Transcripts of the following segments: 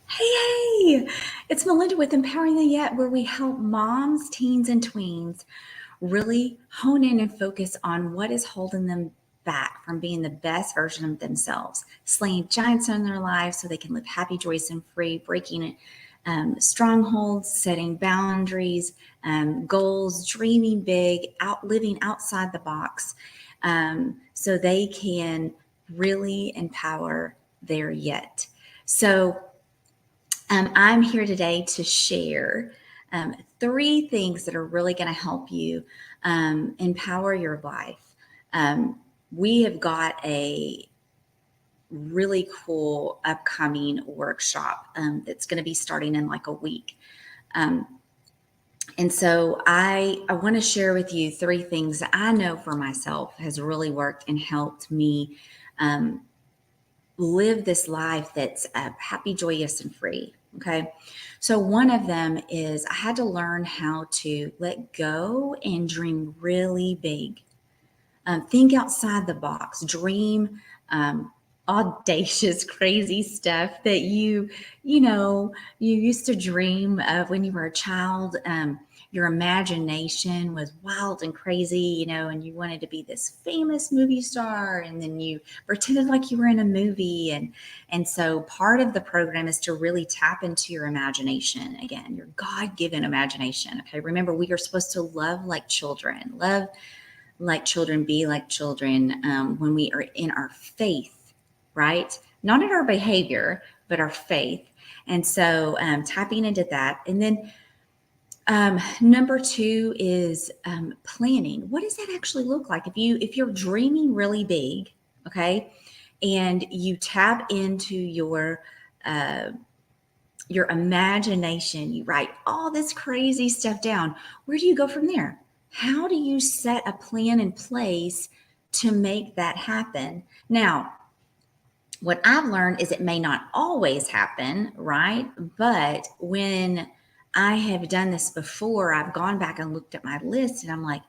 Hey, it's Melinda with Empowering the Yet, where we help moms, teens, and tweens really hone in and focus on what is holding them back from being the best version of themselves, slaying giants in their lives so they can live happy, joyous, and free, breaking strongholds, setting boundaries, goals, dreaming big, living outside the box, so they can really empower their yet. So, I'm here today to share three things that are really going to help you empower your life. We have got a really cool upcoming workshop that's going to be starting in like a week. And so I want to share with you three things that I know for myself has really worked and helped me live this life that's happy, joyous, and free. Okay. So one of them is I had to learn how to let go and dream really big. Think outside the box, dream audacious, crazy stuff that you used to dream of when you were a child. Your imagination was wild and crazy, and you wanted to be this famous movie star, and then you pretended like you were in a movie, and so part of the program is to really tap into your imagination again, your God-given imagination. Okay, remember we are supposed to love like children, be like children when we are in our faith, right? Not in our behavior, but our faith. And so tapping into that. And then number two is planning. What does that actually look like? If you're dreaming really big, okay, and you tap into your imagination, you write all this crazy stuff down. Where do you go from there? How do you set a plan in place to make that happen? Now, what I've learned is it may not always happen, right? But when I have done this before, I've gone back and looked at my list and I'm like,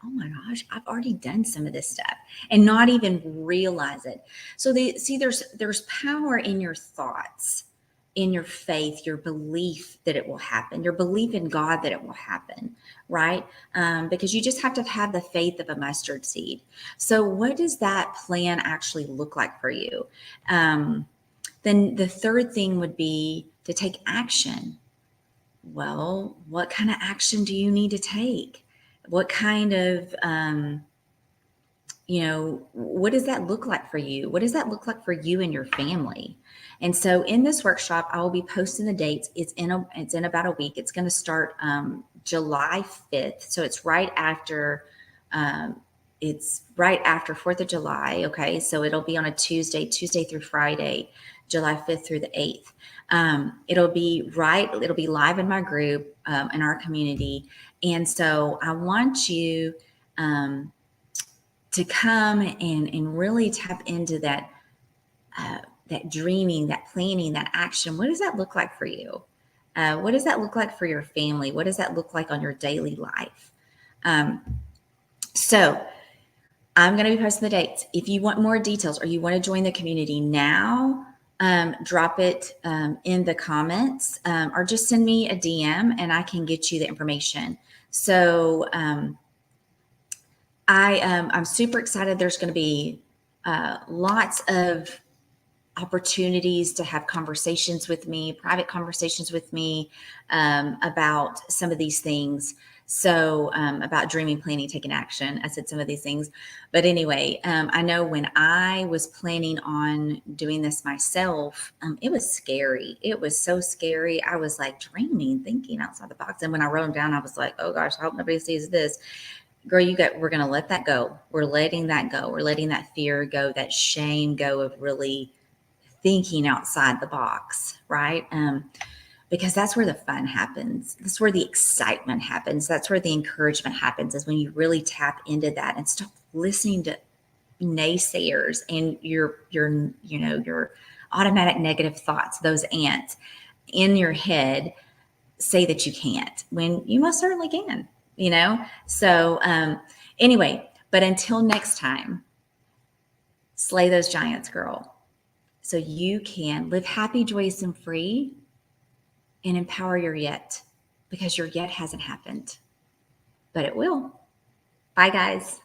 oh my gosh, I've already done some of this stuff and not even realize it. So there's power in your thoughts, in your faith, your belief that it will happen, your belief in God that it will happen, right? Because you just have to have the faith of a mustard seed. So what does that plan actually look like for you? Then the third thing would be to take action. Well, what kind of action do you need to take? What kind of what does that look like for you? What does that look like for you and your family? And so in this workshop, I will be posting the dates. It's in about a week. It's going to start July 5th. So um, it's right after 4th of July. Okay. So it'll be on a Tuesday through Friday, July 5th through the 8th. It'll be live in my group, in our community. And so I want you, to come and really tap into that dreaming, that planning, that action. What does that look like for you? What does that look like for your family? What does that look like on your daily life? So I'm going to be posting the dates. If you want more details or you want to join the community now, drop it in the comments, or just send me a DM and I can get you the information. So I'm super excited. There's going to be lots of opportunities to have conversations with me, private conversations with me, about some of these things. So about dreaming, planning, taking action. I said some of these things, but anyway, I know when I was planning on doing this myself, it was scary. It was so scary. I was like dreaming, thinking outside the box, and when I wrote them down, I was like, oh gosh, I hope nobody sees this. Girl, we're going to let that go. We're letting that go. We're letting that fear go, that shame go of really thinking outside the box, right? Because that's where the fun happens. That's where the excitement happens. That's where the encouragement happens, is when you really tap into that and stop listening to naysayers and your automatic negative thoughts, those ants in your head say that you can't, when you most certainly can. So anyway, but until next time, slay those giants, girl. so you can live happy, joyous, and free and empower your yet, because your yet hasn't happened, but it will. Bye, guys.